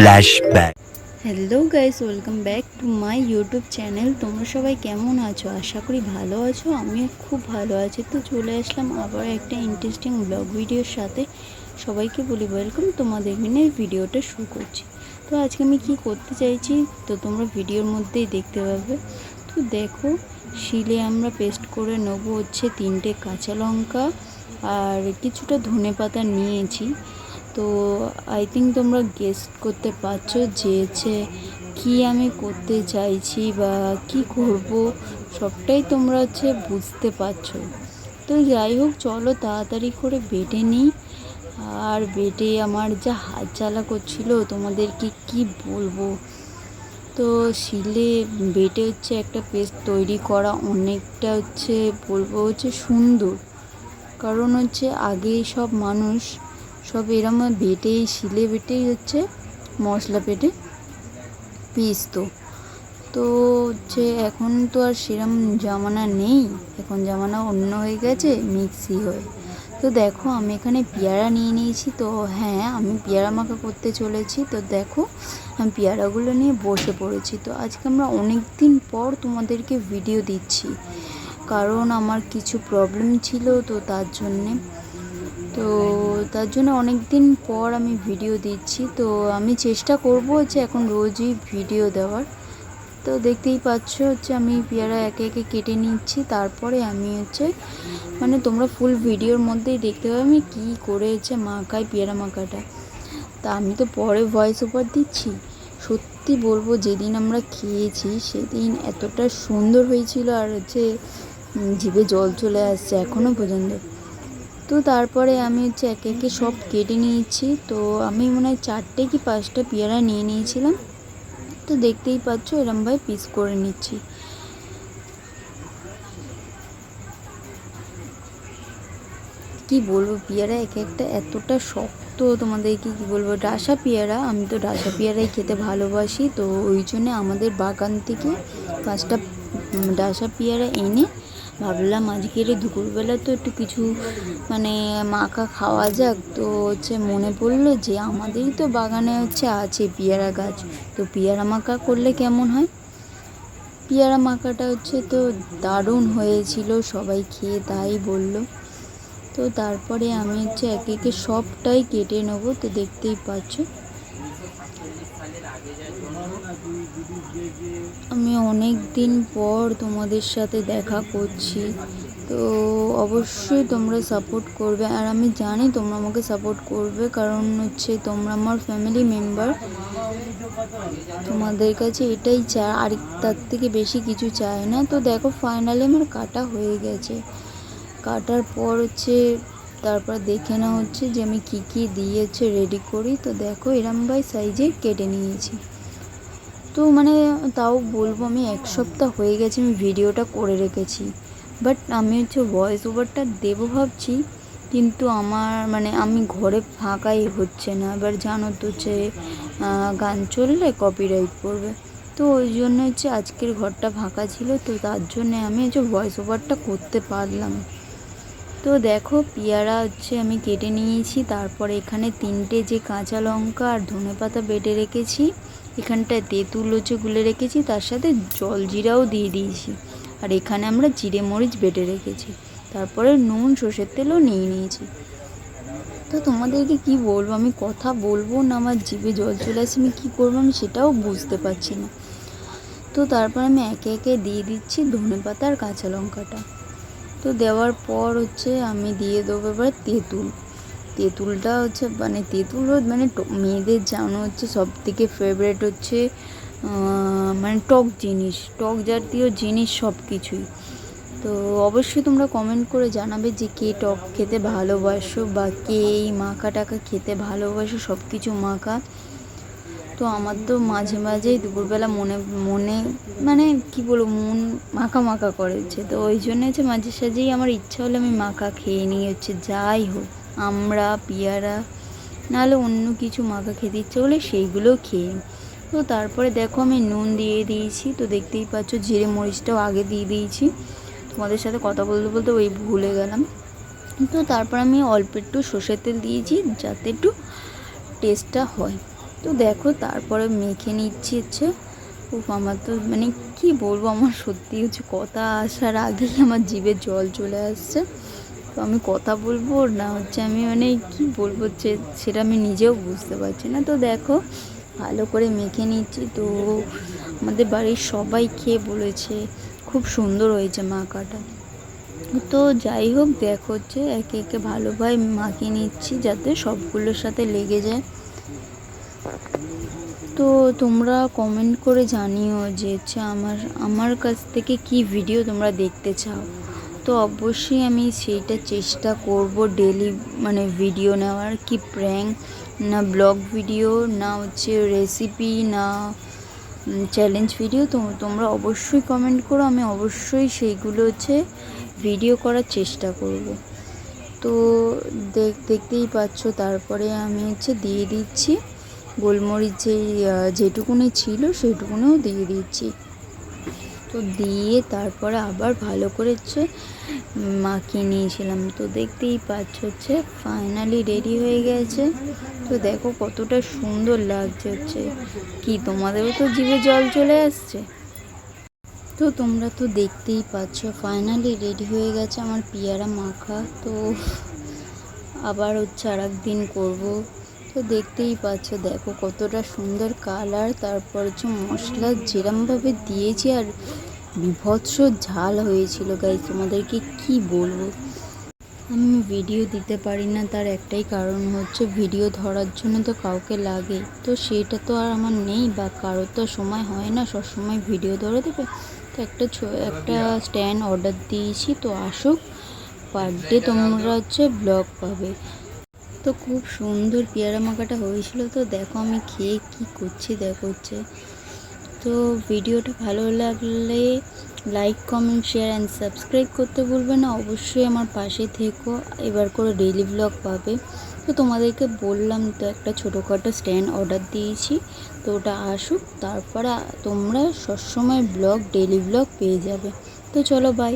flashback. Hello guys, welcome back to my YouTube channel. তোমরা সবাই কেমন আছো? আশা করি ভালো আছো। আমিও খুব ভালো আছি। তো চলে আসলাম আবার একটা ইন্টারেস্টিং ব্লগ ভিডিওর সাথে। সবাইকে বলি ওয়েলকাম। তোমাদের নিয়ে ভিডিওটা শুরু করছি। তো আজকে আমি কি করতে চাইছি তো তোমরা ভিডিওর মধ্যেই দেখতে পাবে। তো দেখো, শিলে আমরা পেস্ট করে নেবো হচ্ছে 3টে কাঁচা লঙ্কা আর কিছুটা ধনেপাতা নিয়েছি। তো আই থিঙ্ক তোমরা গেস করতে পারছো যে হচ্ছে কী আমি করতে চাইছি বা কি করব, সবটাই তোমরা হচ্ছে বুঝতে পারছো। তো যাই হোক, চলো তাড়াতাড়ি করে বেটে নিই। আর বেটে আমার যা হাত জ্বালা করছিল তোমাদেরকে কি বলবো। তো শিলে বেটে হচ্ছে একটা পেস্ট তৈরি করা অনেকটা হচ্ছে বলবো হচ্ছে সুন্দর, কারণ হচ্ছে আগে সব মানুষ সব এরম বেটেই শিলে বেটেই হচ্ছে মশলা পেটে পিসতো। তো হচ্ছে এখন তো আর সেরম জামানা নেই, এখন জামানা অন্য হয়ে গেছে, মিক্সি হয়ে। তো দেখো, আমি এখানে পেয়ারা নিয়ে নিয়েছি। তো হ্যাঁ, আমি পেয়ারা মাখা করতে চলেছি। তো দেখো, আমি পেয়ারাগুলো নিয়ে বসে পড়েছি। তো আজকে আমরা অনেক দিন পর তোমাদেরকে ভিডিও দিচ্ছি, কারণ আমার কিছু প্রবলেম ছিল, তো তার জন্য অনেক দিন পর আমি ভিডিও দিচ্ছি। তো আমি চেষ্টা করব হচ্ছে এখন রোজই ভিডিও দেওয়ার। তো দেখতেই পাচ্ছ হচ্ছে আমি পেয়ারা একে একে কেটে নিচ্ছি। তারপরে আমি হচ্ছে মানে তোমরা ফুল ভিডিওর মধ্যেই দেখতে পাবে আমি কী করে হচ্ছে মাখাই পেয়ারা মাখাটা। তা আমি তো পরে ভয়েস ওভার দিচ্ছি। সত্যি বলবো, যেদিন আমরা খেয়েছি সেদিন এতটা সুন্দর হয়েছিল, আর হচ্ছে জিভে জল চলে আসছে এখনও পর্যন্ত। তো তারপরে আমি হচ্ছে একে একে সব কেটে নিয়েছি। তো আমি মনে হয় 4টে কি 5টা পেয়ারা নিয়ে নিয়েছিলাম। তো দেখতেই পাচ্ছ এরমভাবে পিস করে নিচ্ছি। কি বলবো, পেয়ারা এক একটা এতটা শক্ত, তোমাদেরকে কি বলবো। ডাসা পেয়ারা, আমি তো ডাসা পেয়ারাই খেতে ভালোবাসি। তো ওই জন্যে আমাদের বাগান থেকে 5টা ডাসা পেয়ারা এনে ভাবলাম আজকের দুপুরবেলা তো একটু কিছু মানে মাখা খাওয়া যাক। তো হচ্ছে মনে পড়লো যে আমাদেরই তো বাগানে হচ্ছে আছে পেয়ারা গাছ, তো পেয়ারা মাখা করলে কেমন হয়। পেয়ারা মাখাটা হচ্ছে তো দারুণ হয়েছিল, সবাই খেয়ে তাই বললো। তো তারপরে আমি হচ্ছে একে একে সবটাই কেটে নেবো। তো দেখতেই পাচ্ছ আমি অনেক দিন পর তোমাদের সাথে দেখা করছি। তো অবশ্যই তোমরা সাপোর্ট করবে, আর আমি জানি তোমরা আমাকে সাপোর্ট করবে, কারণ হচ্ছে তোমরা আমার ফ্যামিলি মেম্বার। তোমাদের কাছে এটাই চাই, আর তার থেকে বেশি কিছু চাই না। তো দেখো, ফাইনালি আমার কাটা হয়ে গেছে। কাটার পর হচ্ছে তারপর দেখে নেওয়া হচ্ছে যে আমি কী কী দিয়ে হচ্ছে রেডি করি। তো দেখো, এরমভাবে সাইজে কেটে নিয়েছি। তো মানে তাও বলবো, আমি 1 সপ্তাহ হয়ে গেছে আমি ভিডিওটা করে রেখেছি, বাট আমি হচ্ছে ভয়েস ওভারটা দেবো ভাবছি, কিন্তু আমার মানে আমি ঘরে ফাঁকাই হচ্ছে না। এবার জানো তো হচ্ছে গান চললে কপিরাইট পড়বে। তো ওই জন্য হচ্ছে আজকের ঘরটা ফাঁকা ছিল, তো তার জন্যে আমি হচ্ছে ভয়েস ওভারটা করতে পারলাম। তো দেখো, পেয়ারা হচ্ছে আমি কেটে নিয়েছি। তারপরে এখানে 3টে যে কাঁচা লঙ্কা আর ধনেপাতা বেটে রেখেছি, এখানটায় তেঁতুল হচ্ছে গুলে রেখেছি, তার সাথে জলজিরাও দিয়ে দিয়েছি। আর এখানে আমরা জিরে মরিচ বেটে রেখেছি। তারপরে নুন, সর্ষের তেলও নিয়ে নিয়েছি। তো তোমাদেরকে কি বলবো, আমি কথা বলবো না, আমার জিভে জল চলে আসছে, আমি কী করবো আমি সেটাও বুঝতে পারছি না। তো তারপর আমি একে একে দিয়ে দিচ্ছি ধনেপাতা আর কাঁচা লঙ্কাটা। তো দেওয়ার পর হচ্ছে আমি দিয়ে দেবো এবার তেঁতুলটা হচ্ছে মানে তেঁতুল মানে মেয়েদের জানো হচ্ছে সব থেকে ফেভারেট হচ্ছে মানে টক জাতীয় জিনিস সব কিছুই। তো অবশ্যই তোমরা কমেন্ট করে জানাবে যে কে টক খেতে ভালোবাসো বা কে এই মাখা টাকা খেতে ভালোবাসো, সব কিছু মাখা। তো আমার তো মাঝে মাঝেই দুপুরবেলা মনে মনে মানে কি বলবো, মন মাখা মাখা করেছে। তো ওই জন্য হচ্ছে মাঝে সাঝেই আমার ইচ্ছা হলে আমি মাখা খেয়ে নিই হচ্ছে, যাই হোক আমরা পেয়ারা নাহলে অন্য কিছু মাখা খেতে ইচ্ছে হলে সেইগুলোও খেয়ে নিই। তো তারপরে দেখো আমি নুন দিয়ে দিয়েছি। তো দেখতেই পাচ্ছ জিরে মরিচটাও আগে দিয়ে দিয়েছি। তোমাদের সাথে কথা বলতে বলতে ওই ভুলে গেলাম। তো তারপর আমি অল্প একটু সর্ষের তেল দিয়েছি যাতে একটু টেস্টটা হয়। তো দেখো তারপরে মেখে নিচ্ছি হচ্ছে। আমার তো মানে কি বলবো, আমার সত্যি হচ্ছে কথা আসার আগেই আমার জিভে জল চলে আসছে। তো আমি কথা বলবো না হচ্ছে আমি মানে কি বলবো সেটা আমি নিজেও বুঝতে পারছি না। তো দেখো ভালো করে মেখে নিচ্ছি। তো আমাদের বাড়ির সবাই খেয়ে বলেছে খুব সুন্দর হয়েছে মাখাটা। তো যাই হোক দেখো হচ্ছে একে একে ভালোভাবে মাখিয়ে নিচ্ছি যাতে সবগুলোর সাথে লেগে যায়। তো তোমরা কমেন্ট করে জানিও যে হচ্ছে আমার কাছ থেকে কি ভিডিও তোমরা দেখতে চাও। তো অবশ্যই আমি সেইটা চেষ্টা করব ডেলি মানে ভিডিও নেওয়ার, কি প্র্যাঙ্ক না ব্লগ ভিডিও না হচ্ছে রেসিপি না চ্যালেঞ্জ ভিডিও। তো তোমরা অবশ্যই কমেন্ট করো, আমি অবশ্যই সেইগুলো হচ্ছে ভিডিও করার চেষ্টা করব। তো দেখতেই পাচ্ছ তারপরে আমি হচ্ছে দিয়ে দিচ্ছি গোলমরিচ, যেটুকুনি ছিল সেইটুকুনিও দিয়ে দিচ্ছি। তো দিয়ে তারপরে আবার ভালো করে হচ্ছে মাখিয়ে নিয়েছিলাম। তো দেখতেই পাচ্ছ হচ্ছে ফাইনালি রেডি হয়ে গেছে। তো দেখো কতটা সুন্দর লাগছে হচ্ছে, কি তোমাদেরও তো জিভে জল চলে আসছে। তো তোমরা তো দেখতেই পাচ্ছ ফাইনালি রেডি হয়ে গেছে আমার পেয়ারা মাখা। তো আবার হচ্ছে আর একদিন করবো। তো দেখতেই পাচ্ছ দেখো কতটা সুন্দর কালার, তারপর হচ্ছে মশলা যেরমভাবে দিয়েছি আর বিভৎস ঝাল হয়েছিল গাইস, তোমাদেরকে কি বলবো। আমি ভিডিও দিতে পারি না তার একটাই কারণ হচ্ছে ভিডিও ধরার জন্য তো কাউকে লাগে, তো সেটা তো আর আমার নেই বা কারোর তো সময় হয় না সবসময় ভিডিও ধরে দেবে। তো একটা স্ট্যান্ড অর্ডার দিয়েছি, তো আসুক, পার ডে তোমরা হচ্ছে ব্লগ পাবে। তো খুব সুন্দর পেয়ারা মাখাটা হয়েছিল। তো দেখো আমি খেয়ে কি করছি দেখো হচ্ছে। তো ভিডিওটা ভালো লাগলে like comment share and subscribe করতে ভুলবে না। অবশ্যই আমার পাশে থেকো, এবার করে ডেইলি ব্লগ পাবে। তো তোমাদেরকে বললাম তো একটা ছোটোখাটো স্ট্যান্ড অর্ডার দিয়েছি, তো ওটা আসুক, তারপরে তোমরা সবসময় ব্লগ ডেইলি ব্লগ পেয়ে যাবে। তো চলো বাই।